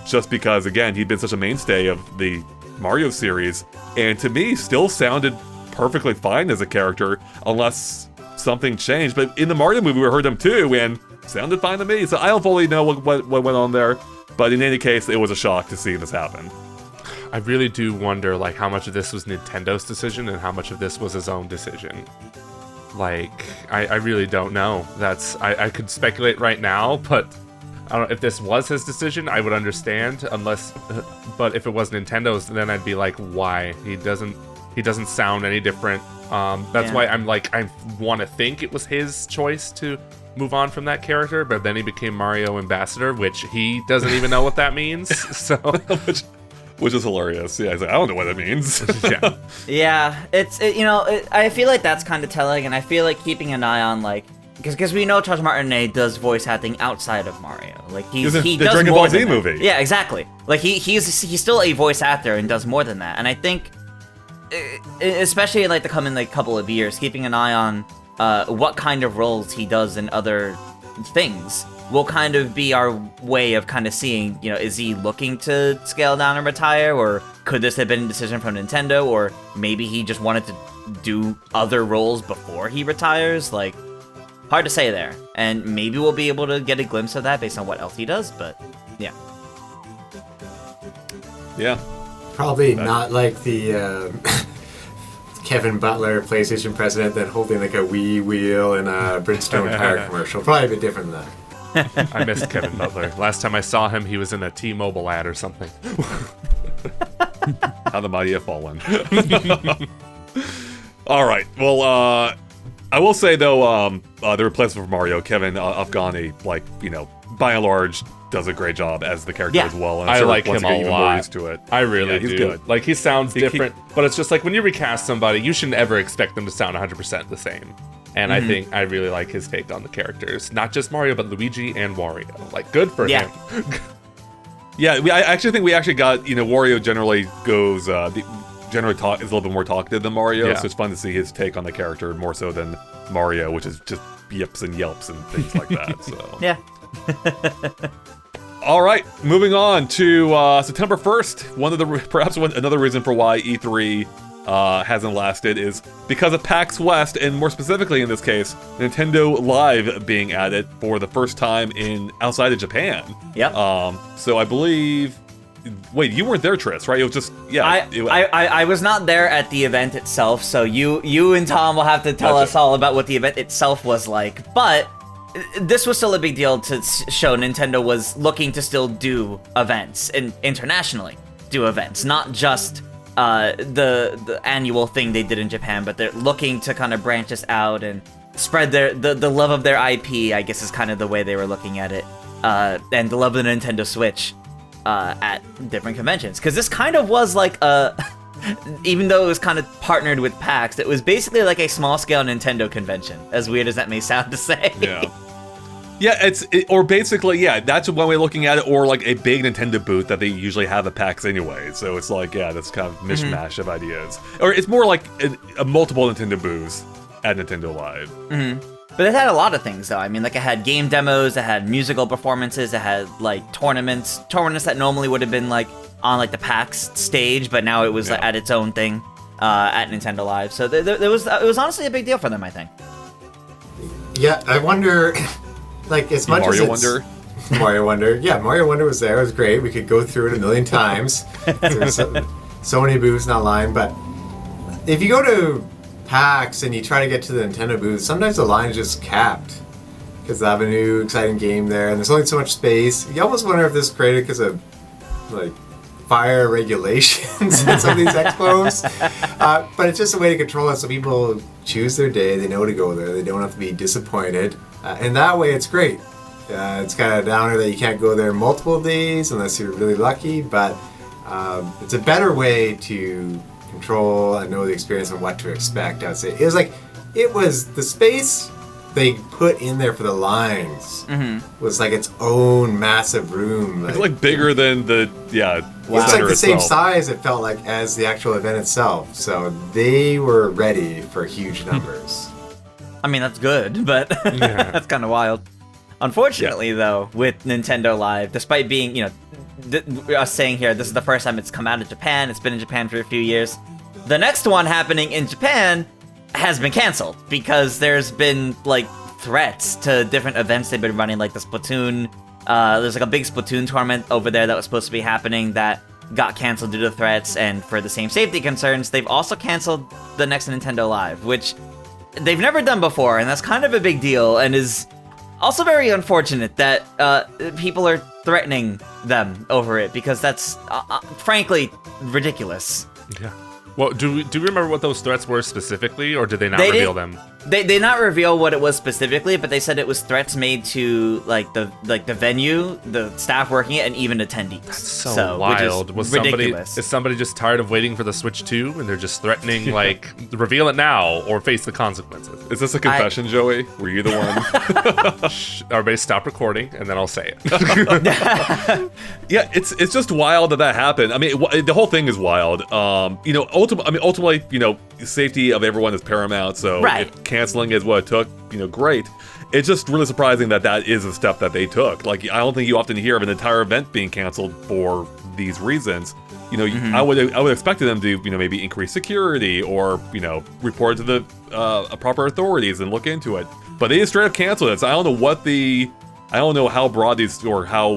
Just because, again, he'd been such a mainstay of the Mario series, and to me, still sounded perfectly fine as a character, unless something changed. But in the Mario movie, we heard him too, and sounded fine to me. So I don't fully know what went on there, but in any case, it was a shock to see this happen. I really do wonder, like, how much of this was Nintendo's decision and how much of this was his own decision. Like, I really don't know. I could speculate right now, but I don't know if this was his decision, I would understand. But if it was Nintendo's, then I'd be like, why? He doesn't sound any different. That's why I'm like, I want to think it was his choice to move on from that character, but then he became Mario Ambassador, which he doesn't even know what that means. So, which is hilarious. Yeah, he's like, I don't know what that means. Yeah. Yeah, I feel like that's kind of telling, and I feel like keeping an eye on, like, because we know Charles Martinet does voice acting outside of Mario. Like, he does Dragon more Ball Z than that. movie. Yeah, exactly. Like, he's still a voice actor and does more than that. And I think, especially in, like, the coming, like, couple of years, keeping an eye on what kind of roles he does in other things will kind of be our way of kind of seeing, is he looking to scale down and retire, or could this have been a decision from Nintendo, or maybe he just wanted to do other roles before he retires? Like, hard to say there. And maybe we'll be able to get a glimpse of that based on what else he does, but yeah. Yeah. Probably not like the Kevin Butler PlayStation president then holding like a Wii wheel in a Bridgestone tire commercial. Probably a bit different than that. I missed Kevin Butler. Last time I saw him, he was in a T-Mobile ad or something. How the mighty have fallen. All right. Well, I will say though, the replacement for Mario, Kevin Afghani, like, by and large, does a great job as the character as well. And I sure, like once him you get a even lot. more used to it. I really he's do. good. Like, he sounds different, but it's just like when you recast somebody, you shouldn't ever expect them to sound 100% the same. And I think I really like his take on the characters. Not just Mario, but Luigi and Wario. Like, good for him. Yeah, I actually think we actually got, Wario generally goes, generally is a little bit more talkative than Mario, so it's fun to see his take on the character more so than Mario, which is just yips and yelps and things like that. So Yeah. All right, moving on to September 1st. Another reason for why E3 hasn't lasted is because of PAX West, and more specifically in this case, Nintendo Live being added for the first time outside of Japan. Yep. So I believe. Wait, you weren't there, Tris, right? It was just I was not there at the event itself, so you and Tom will have to tell us all about what the event itself was like. But this was still a big deal to show Nintendo was looking to still do events and internationally do events, not just the annual thing they did in Japan, but they're looking to kind of branch this out and spread the love of their IP, I guess is kind of the way they were looking at it, and the love of the Nintendo Switch at different conventions. Because this kind of was like even though it was kind of partnered with PAX, it was basically like a small-scale Nintendo convention, as weird as that may sound to say. Yeah. Yeah, or basically, that's one way of looking at it, or like a big Nintendo booth that they usually have at PAX anyway. So it's like, that's kind of mishmash of ideas. Or it's more like a multiple Nintendo booths at Nintendo Live. But it had a lot of things, though. I mean, like, it had game demos, it had musical performances, it had, like, tournaments that normally would have been, like, on, like, the PAX stage, but now it was like, at its own thing at Nintendo Live. So it was honestly a big deal for them, I think. Yeah, I wonder, like, as much Mario as Wonder? Mario Wonder. Yeah, Mario Wonder was there. It was great. We could go through it a million times. There's so many booths, not lying. But if you go to PAX and you try to get to the Nintendo booth, sometimes the line is just capped because they have a new exciting game there, and there's only so much space. You almost wonder if this is created because of like fire regulations in some of these expos, but it's just a way to control it so people choose their day. They know to go there. They don't have to be disappointed, and that way it's great. It's kind of a downer that you can't go there multiple days unless you're really lucky, but it's a better way to control and know the experience and what to expect. I would say it was the space they put in there for the lines was like its own massive room. It's like bigger than the It's like the same size, it felt like, as the actual event itself. So they were ready for huge numbers. I mean, that's good, but that's kind of wild. Unfortunately, though, with Nintendo Live, despite being, us saying here, this is the first time it's come out of Japan, it's been in Japan for a few years, the next one happening in Japan has been canceled because there's been, like, threats to different events they've been running, like the Splatoon. There's, like, a big Splatoon tournament over there that was supposed to be happening that got canceled due to threats, and for the same safety concerns, they've also canceled the next Nintendo Live, which they've never done before, and that's kind of a big deal, and is also very unfortunate that people are threatening them over it, because that's frankly ridiculous. Yeah. Well, do we remember what those threats were specifically, or did they not reveal them? They did not reveal what it was specifically, but they said it was threats made to the venue, the staff working it, and even attendees. That's so wild. Which is ridiculous. Is somebody just tired of waiting for the Switch 2 and they're just threatening like reveal it now or face the consequences? Is this a confession, Joey? Were you the one? Shh, everybody stop recording and then I'll say it. Yeah, it's just wild that happened. I mean, the whole thing is wild. Ultimately, safety of everyone is paramount. So right. if canceling is what it took, great. It's just really surprising that is a step that they took. Like, I don't think you often hear of an entire event being canceled for these reasons. I would expect them to maybe increase security or report to the proper authorities and look into it. But they just straight up canceled it. So I don't know how broad these or how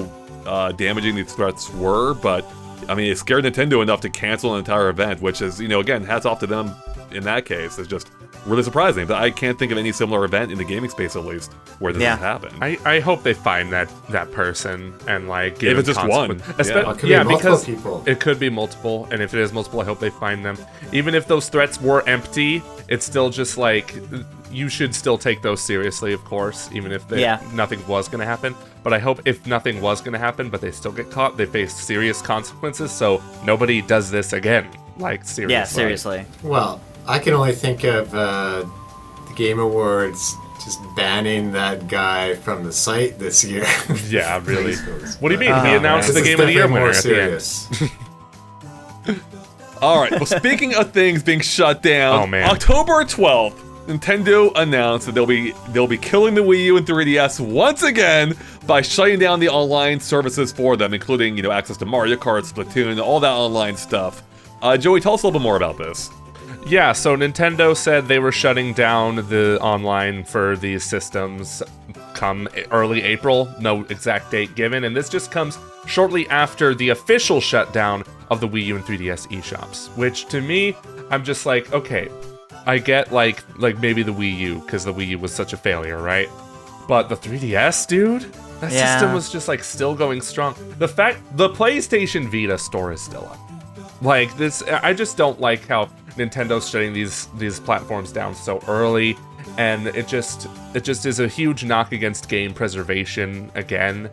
damaging these threats were, but I mean, it scared Nintendo enough to cancel an entire event, which is, again, hats off to them in that case. It's just really surprising. But I can't think of any similar event in the gaming space, at least, where this has happened. I hope they find that person and, like, give if it's just one. Because people. It could be multiple, and if it is multiple, I hope they find them. Even if those threats were empty, it's still just, like, you should still take those seriously, of course, even if nothing was going to happen. But I hope if nothing was going to happen, but they still get caught, they face serious consequences, so nobody does this again. Like, seriously. Yeah, seriously. Well, I can only think of the Game Awards just banning that guy from the site this year. Yeah, really. What do you mean? He announced the Game of the Year winner at the end. All right, well, speaking of things being shut down, October 12th, Nintendo announced that they'll be killing the Wii U and 3DS once again by shutting down the online services for them, including access to Mario Kart, Splatoon, all that online stuff. Joey, tell us a little bit more about this. Yeah, so Nintendo said they were shutting down the online for these systems come early April, no exact date given, and this just comes shortly after the official shutdown of the Wii U and 3DS eShops, which to me, I'm just like, okay, I get like maybe the Wii U, because the Wii U was such a failure, right? But the 3DS, dude? That system was just like still going strong. The PlayStation Vita store is still up. Like this, I just don't like how Nintendo's shutting these platforms down so early, and it just is a huge knock against game preservation again,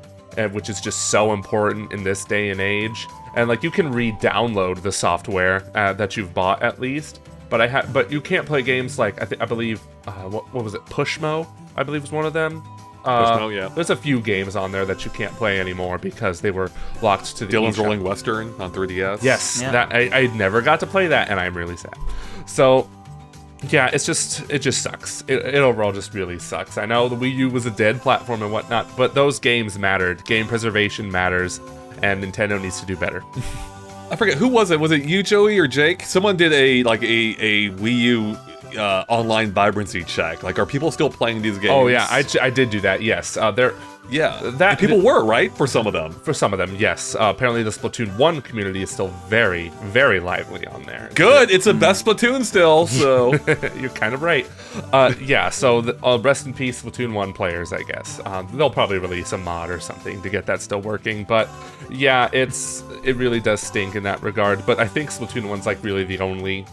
which is just so important in this day and age. And like you can re-download the software that you've bought at least, but you can't play games like I believe what was it, Pushmo? I believe was one of them. Pushmo, yeah. There's a few games on there that you can't play anymore because they were locked to the Dylan's Rolling Western on 3DS. Yes, that I never got to play that, and I'm really sad. So, yeah, it just sucks. It overall just really sucks. I know the Wii U was a dead platform and whatnot, but those games mattered. Game preservation matters, and Nintendo needs to do better. I forget, who was it? Was it you, Joey, or Jake? Someone did a Wii U online vibrancy check. Like, are people still playing these games? Oh yeah, I did do that. Yes, and people were, right, for some of them. For some of them, yes. Apparently, the Splatoon 1 community is still very, very lively on there. Good, it's the best Splatoon still. So you're kind of right. Yeah. So rest in peace, Splatoon 1 players. I guess they'll probably release a mod or something to get that still working. But yeah, it really does stink in that regard. But I think Splatoon 1's like really the only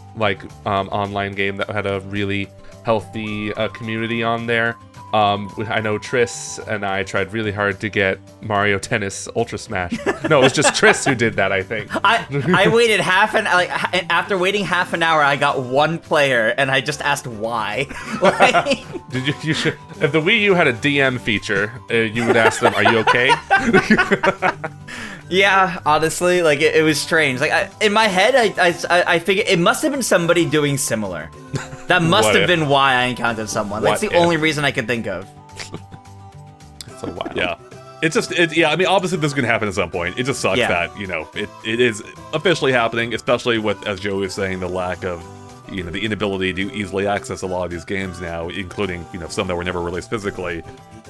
online game that had a really healthy community on there. I know Triss and I tried really hard to get Mario Tennis Ultra Smash. No, it was just Triss who did that, I think. I waited after waiting half an hour, I got one player, and I just asked why. You should, if the Wii U had a DM feature, you would ask them, "Are you okay?" Yeah, honestly, like it was strange. Like in my head, I figured it must have been somebody doing similar. That must have been why I encountered someone. That's the only reason I could think of. So wild. Yeah. I mean, obviously this is going to happen at some point. It just sucks that, it is officially happening, especially with, as Joey was saying, the lack of the inability to easily access a lot of these games now, including some that were never released physically.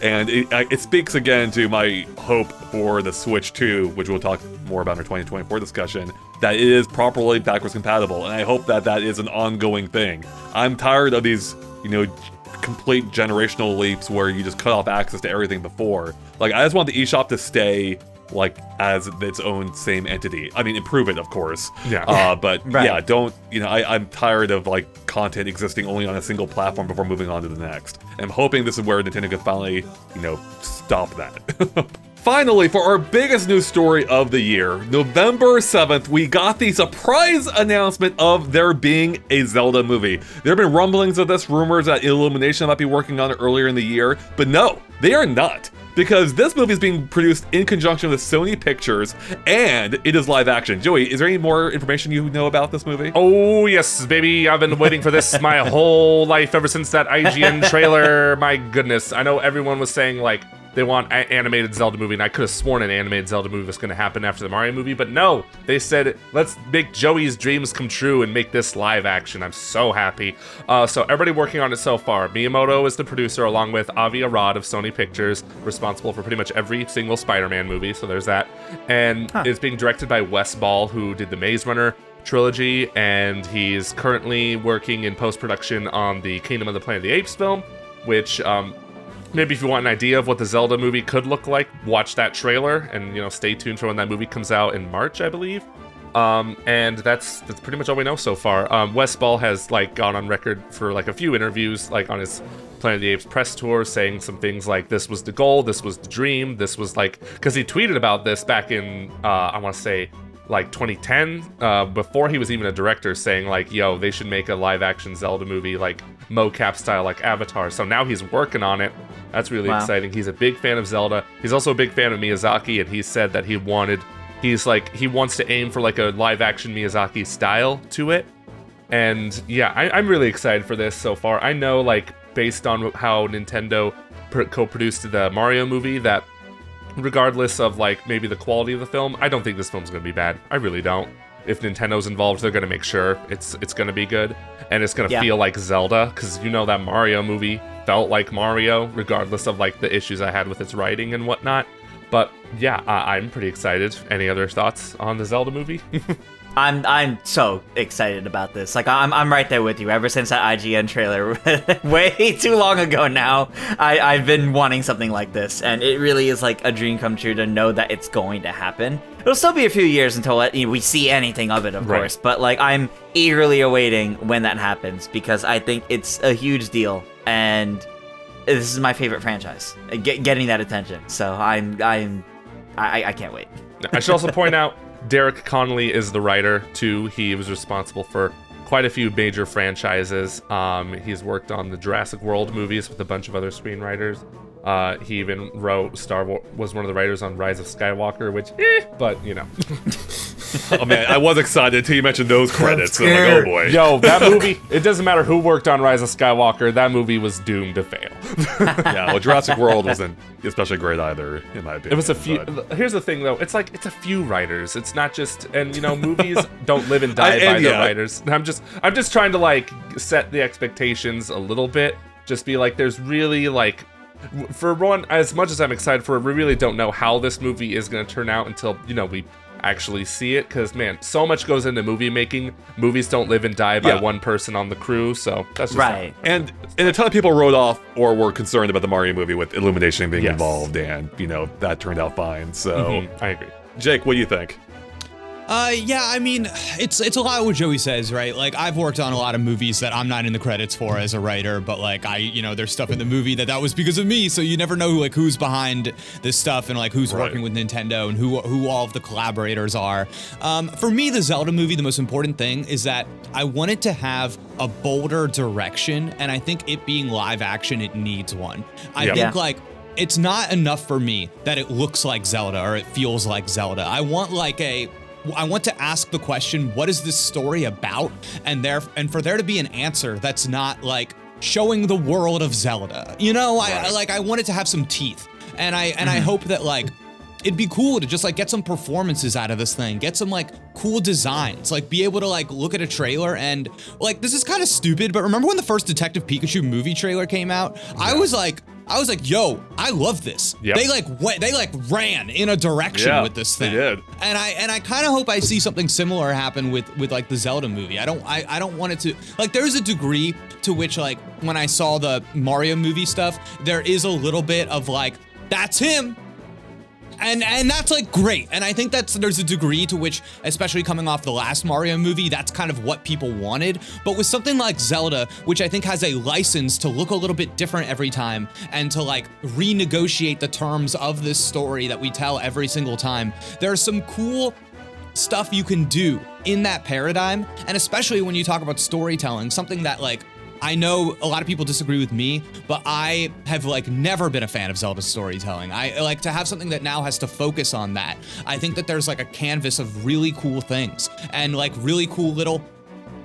And it speaks again to my hope for the Switch 2, which we'll talk more about in our 2024 discussion, that it is properly backwards compatible. And I hope that that is an ongoing thing. I'm tired of these, complete generational leaps where you just cut off access to everything before. Like, I just want the eShop to stay as its own same entity. I mean, improve it, of course. Yeah. But Right. yeah, don't, I'm tired of content existing only on a single platform before moving on to the next. I'm hoping this is where Nintendo can finally, stop that. Finally, for our biggest news story of the year, November 7th, we got the surprise announcement of there being a Zelda movie. There have been rumblings of this, rumors that Illumination might be working on it earlier in the year, but no, they are not. Because this movie is being produced in conjunction with Sony Pictures, and it is live action. Joey, is there any more information you know about this movie? Oh, yes, baby. I've been waiting for this my whole life, ever since that IGN trailer. My goodness. I know everyone was saying, they want an animated Zelda movie, and I could have sworn an animated Zelda movie was going to happen after the Mario movie, but no. They said, let's make Joey's dreams come true and make this live action. I'm so happy. So everybody working on it so far. Miyamoto is the producer, along with Avi Arad of Sony Pictures, responsible for pretty much every single Spider-Man movie, so there's that. And it's being directed by Wes Ball, who did the Maze Runner trilogy, and he's currently working in post-production on the Kingdom of the Planet of the Apes film, which... maybe if you want an idea of what the Zelda movie could look like, watch that trailer and, stay tuned for when that movie comes out in March, I believe. And that's pretty much all we know so far. Wes Ball has, gone on record for, a few interviews, on his Planet of the Apes press tour, saying some things like, this was the goal, this was the dream, this was, because he tweeted about this back in, I want to say, 2010, before he was even a director, saying, yo, they should make a live-action Zelda movie, mocap style, like Avatar. So now he's working on it. That's really exciting. He's a big fan of Zelda. He's also a big fan of Miyazaki, and he said that he wants to aim for a live action Miyazaki style to it. And yeah, I'm really excited for this so far. I know, based on how Nintendo co-produced the Mario movie, that regardless of maybe the quality of the film, I don't think this film's gonna be bad. I really don't. If Nintendo's involved, they're gonna make sure it's gonna be good, and it's gonna feel like Zelda, because that Mario movie felt like Mario, regardless of the issues I had with its writing and whatnot. But yeah, I'm pretty excited. Any other thoughts on the Zelda movie? I'm so excited about this. I'm right there with you. Ever since that IGN trailer, way too long ago now, I've been wanting something like this, and it really is a dream come true to know that it's going to happen. It'll still be a few years until we see anything of it, of course, but I'm eagerly awaiting when that happens, because I think it's a huge deal, and this is my favorite franchise, getting that attention. So I can't wait. I should also point out, Derek Connolly is the writer, too. He was responsible for quite a few major franchises. He's worked on the Jurassic World movies with a bunch of other screenwriters. He even wrote was one of the writers on Rise of Skywalker, which, but, Oh man, I was excited until you mentioned those credits. So I'm like, oh boy. Yo, that movie, it doesn't matter who worked on Rise of Skywalker, that movie was doomed to fail. Yeah, well, Jurassic World wasn't especially great either, in my opinion. It was a few. Here's the thing, though. It's a few writers. It's not just, and movies don't live and die by their writers. I'm just trying to set the expectations a little bit. Just be there's really for one, as much as I'm excited for it, we really don't know how this movie is going to turn out until we actually see it, because man, so much goes into movie making. Movies don't live and die by one person on the crew, so that's just right. And a ton of people wrote off or were concerned about the Mario movie with Illumination being involved, and that turned out fine. So I agree. Jake, what do you think? Yeah, I mean, it's a lot of what Joey says, right? I've worked on a lot of movies that I'm not in the credits for as a writer, but there's stuff in the movie that was because of me, so you never know who's behind this stuff and who's working with Nintendo and who all of the collaborators are. For me, the Zelda movie, the most important thing is that I want it to have a bolder direction, and I think it being live action, it needs one. I think it's not enough for me that it looks like Zelda or it feels like Zelda. I want to ask the question, what is this story about? And for there to be an answer that's not showing the world of Zelda. I want it to have some teeth. And I hope that it'd be cool to just like get some performances out of this thing, get some like cool designs, like be able to like look at a trailer and like, this is kind of stupid, but remember when the first Detective Pikachu movie trailer came out? Yeah. I was like, yo, I love this. Yep. They ran in a direction with this thing. They did. And I kind of hope I see something similar happen with like the Zelda movie. I don't want it to, like, there's a degree to which like when I saw the Mario movie stuff, there is a little bit of like, that's him. And that's like great. And I think there's a degree to which, especially coming off the last Mario movie, that's kind of what people wanted. But with something like Zelda, which I think has a license to look a little bit different every time and to like renegotiate the terms of this story that we tell every single time, there's some cool stuff you can do in that paradigm. And especially when you talk about storytelling, something that like, I know a lot of people disagree with me, but I have like never been a fan of Zelda storytelling. I like to have something that now has to focus on that. I think that there's like a canvas of really cool things and like really cool little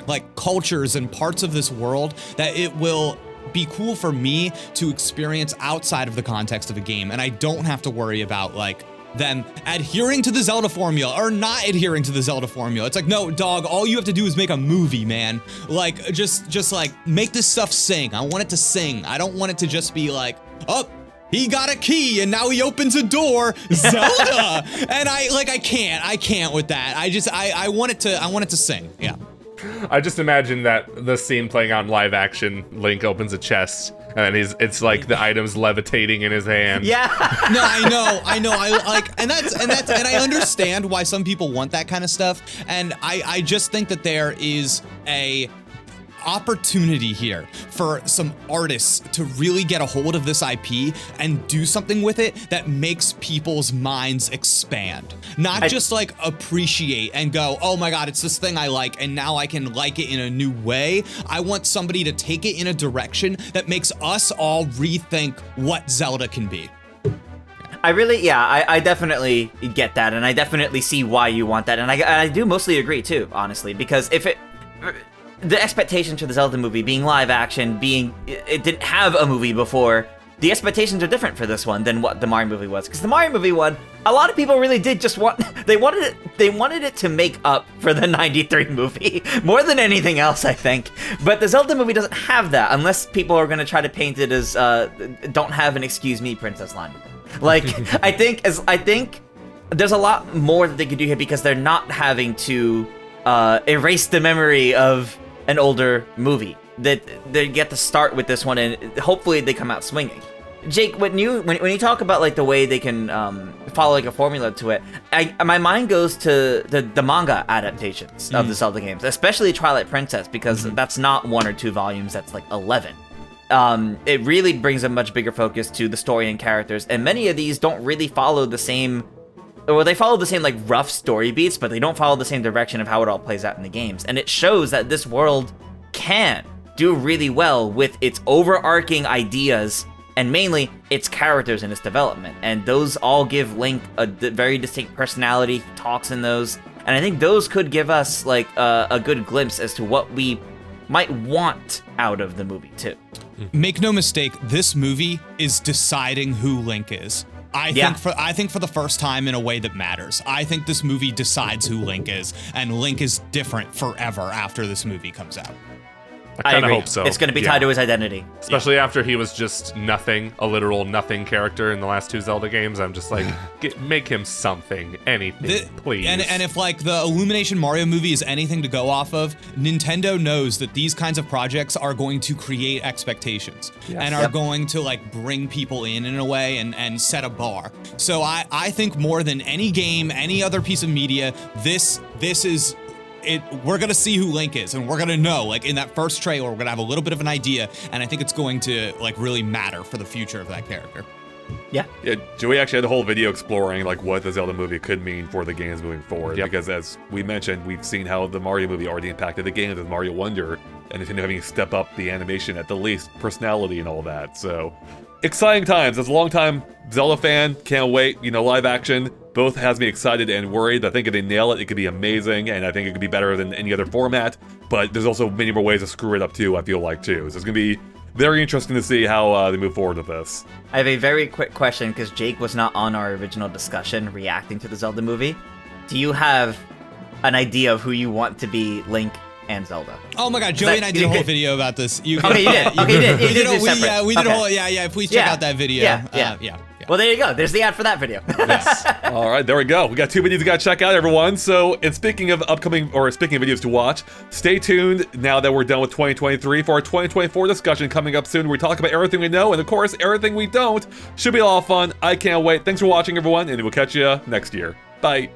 like cultures and parts of this world that it will be cool for me to experience outside of the context of a game. And I don't have to worry about like them adhering to the Zelda formula or not adhering to the Zelda formula. It's like, no, dog, all you have to do is make a movie, man. Like, just like, make this stuff sing. I want it to sing. I don't want it to just be like, oh, he got a key and now he opens a door, Zelda. And I can't with that. I want it to sing, yeah. I just imagine that the scene playing out in live action, Link opens a chest and it's like the items levitating in his hand. Yeah. No, I know. I like, and I understand why some people want that kind of stuff. And I just think that there is a opportunity here for some artists to really get a hold of this IP and do something with it that makes people's minds expand. Not just like appreciate and go, oh my God, it's this thing I like and now I can like it in a new way. I want somebody to take it in a direction that makes us all rethink what Zelda can be. I definitely get that, and I definitely see why you want that, and I do mostly agree too, honestly, because the expectation to the Zelda movie being live action, it didn't have a movie before, the expectations are different for this one than what the Mario movie was. Because the Mario movie one, a lot of people really did just they wanted it to make up for the 93 movie, more than anything else, I think. But the Zelda movie doesn't have that, unless people are going to try to paint it as, don't have an excuse me princess line. Like, I think there's a lot more that they could do here because they're not having to erase the memory of an older movie. That they get to start with this one, and hopefully they come out swinging. Jake, when you talk about like the way they can follow like a formula to it, my mind goes to the manga adaptations of the Zelda games, especially Twilight Princess, because that's not 1 or 2 volumes, that's like 11. It really brings a much bigger focus to the story and characters, and many of these don't really follow the same. Well, they follow the same like rough story beats, but they don't follow the same direction of how it all plays out in the games. And it shows that this world can do really well with its overarching ideas and mainly its characters and its development. And those all give Link a very distinct personality, talks in those. And I think those could give us like a good glimpse as to what we might want out of the movie too. Make no mistake, this movie is deciding who Link is. I think for the first time in a way that matters. I think this movie decides who Link is, and Link is different forever after this movie comes out. I kind of hope so. It's going to be tied to his identity. Especially after he was just nothing, a literal nothing character in the last 2 Zelda games. I'm just like, make him something, anything, please. And if like the Illumination Mario movie is anything to go off of, Nintendo knows that these kinds of projects are going to create expectations and are going to like bring people in a way and set a bar. So I think more than any game, any other piece of media, this is it. We're gonna see who Link is, and we're gonna know, like in that first trailer, we're gonna have a little bit of an idea, and I think it's going to like really matter for the future of that character. Yeah, Joey actually had a whole video exploring like what the Zelda movie could mean for the games moving forward. Because as we mentioned, we've seen how the Mario movie already impacted the games with Mario Wonder, and Nintendo having to step up the animation at the least, personality and all that. So exciting times. As a long-time Zelda fan, can't wait. Live action. Both has me excited and worried. I think if they nail it, it could be amazing, and I think it could be better than any other format. But there's also many more ways to screw it up too, I feel like, too. So it's going to be very interesting to see how they move forward with this. I have a very quick question because Jake was not on our original discussion reacting to the Zelda movie. Do you have an idea of who you want to be Link and Zelda? Oh my god, Joey and I did a whole video about this. Okay, you did. Okay, you did. You did do separate. We did a Okay. whole, please check out that video. Yeah. Well, there you go. There's the ad for that video. Yes. All right, there we go. We got 2 videos you got to check out, everyone. So, and speaking of videos to watch, stay tuned now that we're done with 2023 for our 2024 discussion coming up soon. We talk about everything we know and, of course, everything we don't. Should be a lot of fun. I can't wait. Thanks for watching, everyone, and we'll catch you next year. Bye.